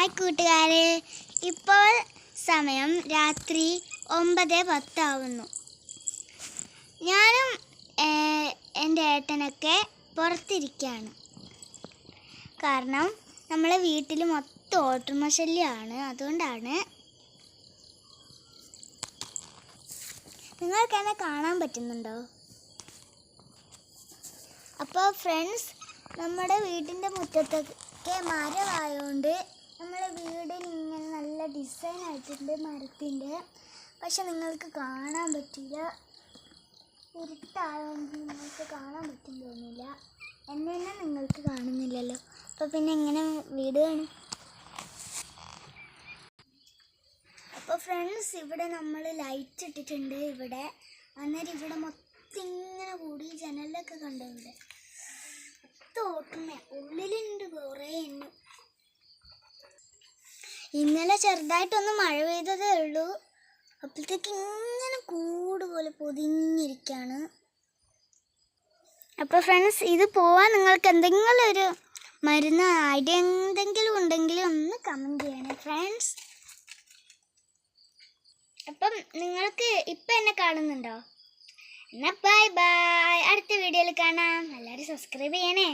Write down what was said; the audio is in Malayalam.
ഹായ് കൂട്ടുകാരെ, ഇപ്പോൾ സമയം രാത്രി 9:10 ഞാനും എൻ്റെ ഏട്ടനൊക്കെ പുറത്തിരിക്കുകയാണ്. കാരണം നമ്മളെ വീട്ടിൽ മൊത്തം ഓട്ടുമ ശല്യമാണ്. അതുകൊണ്ടാണ്. നിങ്ങൾക്ക് എന്നെ കാണാൻ പറ്റുന്നുണ്ടോ? അപ്പോൾ ഫ്രണ്ട്സ്, നമ്മുടെ വീടിൻ്റെ മുറ്റത്തൊക്കെ മരമായതുകൊണ്ട് നമ്മളെ വീടിന് ഇങ്ങനെ നല്ല ഡിസൈൻ ആയിട്ടുണ്ട് മരത്തിൻ്റെ. പക്ഷെ നിങ്ങൾക്ക് കാണാൻ പറ്റില്ല, ഇരുട്ടായതുകൊണ്ട് നിങ്ങൾക്ക് കാണാൻ പറ്റും തോന്നില്ല. എന്നെ തന്നെ നിങ്ങൾക്ക് കാണുന്നില്ലല്ലോ, അപ്പോൾ പിന്നെ എങ്ങനെ വീട് കാണും? അപ്പോൾ ഫ്രണ്ട്സ്, ഇവിടെ നമ്മൾ ലൈറ്റ് ഇട്ടിട്ടുണ്ട് ഇവിടെ. അന്നേരം ഇവിടെ മൊത്തം ഇങ്ങനെ കൂടി ജനലൊക്കെ കണ്ടോ? ഇവിടെ മൊത്തം ഓട്ടുമ, ഉള്ളിലുണ്ട് കുറേ എണ്ണം. ഇന്നലെ ചെറുതായിട്ടൊന്ന് മഴ പെയ്തതേ ഉള്ളൂ, അപ്പോഴത്തേക്ക് ഇങ്ങനെ കൂട് പോലെ പൊതിഞ്ഞിരിക്കുകയാണ്. അപ്പോൾ ഫ്രണ്ട്സ്, ഇത് പോവാൻ നിങ്ങൾക്ക് എന്തെങ്കിലും ഒരു മരുന്ന് ഐഡിയ എന്തെങ്കിലും ഉണ്ടെങ്കിൽ ഒന്ന് കമൻറ്റ് ചെയ്യണേ ഫ്രണ്ട്സ്. അപ്പം നിങ്ങൾക്ക് ഇപ്പം എന്നെ കാണുന്നുണ്ടോ? എന്നാൽ ബൈ ബൈ, അടുത്ത വീഡിയോയിൽ കാണാം. എല്ലാവരും സബ്സ്ക്രൈബ് ചെയ്യണേ.